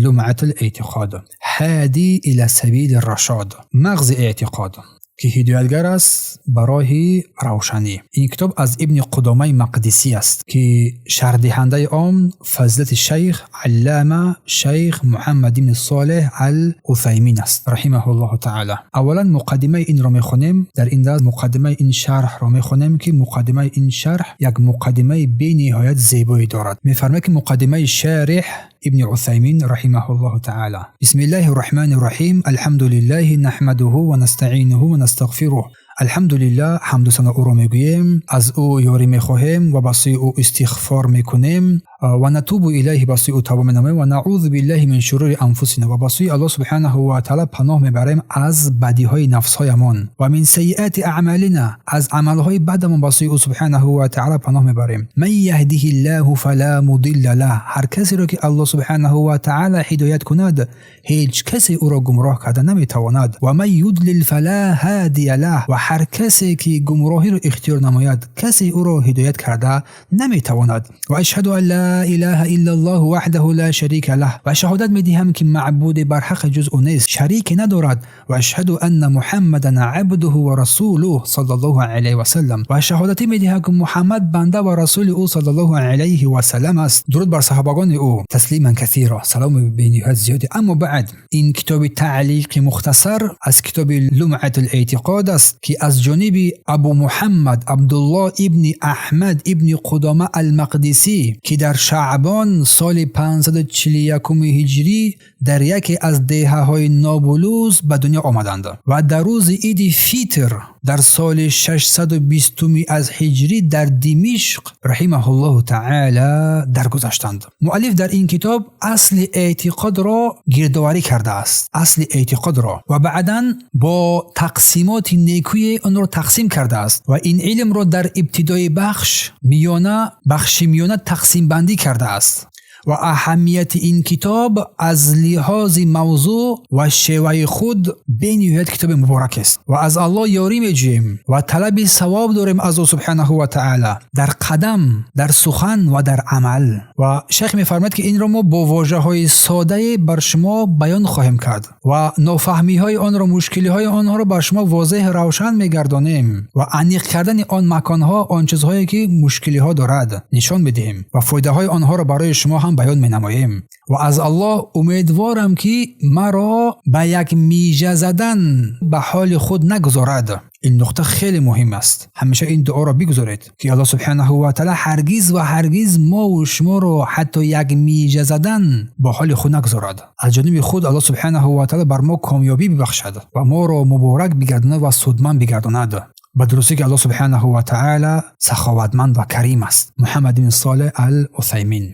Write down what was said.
لمعة الاعتقاد هادی الی سبیل الرشاد، مغز اعتقاد که هدایتگر است برای روشنی. این کتاب از ابن قدامه مقدسی است که شرح دهنده آن فضیلت شیخ علامه شیخ محمد بن صالح العثیمین است رحمه الله تعالی. اولا مقدمه این را میخونیم، در این دست مقدمه این شرح را میخونیم که مقدمه این شرح یک مقدمه بی نهایت زیبایی دارد. میفرماید که مقدمه شارح ابن عثیمین رحمه الله تعالی: بسم الله الرحمن الرحیم، الحمد لله نحمده و نستعینه و نستغفره. الحمدلله، حمد و ثنا او را میگوییم، از او یاری میخواهیم و به سوی او استغفار میکنیم و نتوب الیه، به سوی او توبه می‌نماییم و نعوذ بالله من شرور انفسنا، و به سوی الله سبحانه و تعالی پناه میبریم از بدیهای نفسهایمان، و من سیئات اعمالنا، از عملهای بدمان به سوی او سبحانه و تعالی پناه میبریم. من یهده الله فلا مضل له، هر کسی را که الله سبحانه و تعالی هدایت کند هیچ کسی او را گمراه کرده نمیتواند. و من یضلل فلا هادی له، و هر کسی که گمراهی را اختیار نماید کسی او را هدایت کرده نمیتواند. و اشهد ان لا اله الا الله وحده لا شریک له، و شهادت میدهم که معبود بر حق جز او نیست، شریک ندارد. و اشهد ان محمدا عبده و رسوله صلی الله علیه و سلم، و شهادت میدهم که محمد بنده و رسول او صلی الله علیه و سلم است. درود بر صحابگان او، تسلیما کثیرا، سلام به نهایت زیادی. اما بعد، این کتاب تعلیق مختصر از کتاب لمعة الاعتقاد است که از جانب ابو محمد عبدالله ابن احمد ابن قدامه المقدسی که در شعبان سال 541 هجری در یکی از دهه‌های نابلوز به دنیا آمدند و در روز عید فیتر در سال 620 از هجری در دمشق رحمه الله تعالی درگذشتند. مؤلف در این کتاب اصل اعتقاد را گردآوری کرده است، اصل اعتقاد را، و بعداً با تقسیمات نیکوی آن را تقسیم کرده است و این علم را در ابتدای بخش میانه تقسیم بندی کرده است. و اهمیت این کتاب از لحاظ موضوع و شیوه خود به نهایت کتاب مبارک است و از الله یاری می‌جوییم و طلب ثواب داریم از او سبحانه و تعالی در قدم، در سخن و در عمل. و شیخ می‌فرماید که این را ما با واژه‌های ساده بر شما بیان خواهیم کرد و نافهمی‌های آن را، مشکلی‌های آنها را بر شما واضح روشن می‌گردانیم و عمیق کردن آن مکان‌ها، آن چیزهایی که مشکلی‌ها دارد نشان می‌دهیم و فایده‌های آنها را برای شما بیان می نماییم. و از الله امیدوارم که مرا به یک میجه زدن به حال خود نگذارد. این نقطه خیلی مهم است، همیشه این دعا را بگذارید که الله سبحانه و تعالی هرگز و هرگز ما و شما را حتی یک میجه زدن به حال خود نگذارد. از جانب خود الله سبحانه و تعالی بر ما کامیابی ببخشد و ما را مبارک بگرداند و سودمند بگرداند. به درستی که الله سبحانه و تعالی سخاوتمند و کریم است. محمد بن صالح العثیمین.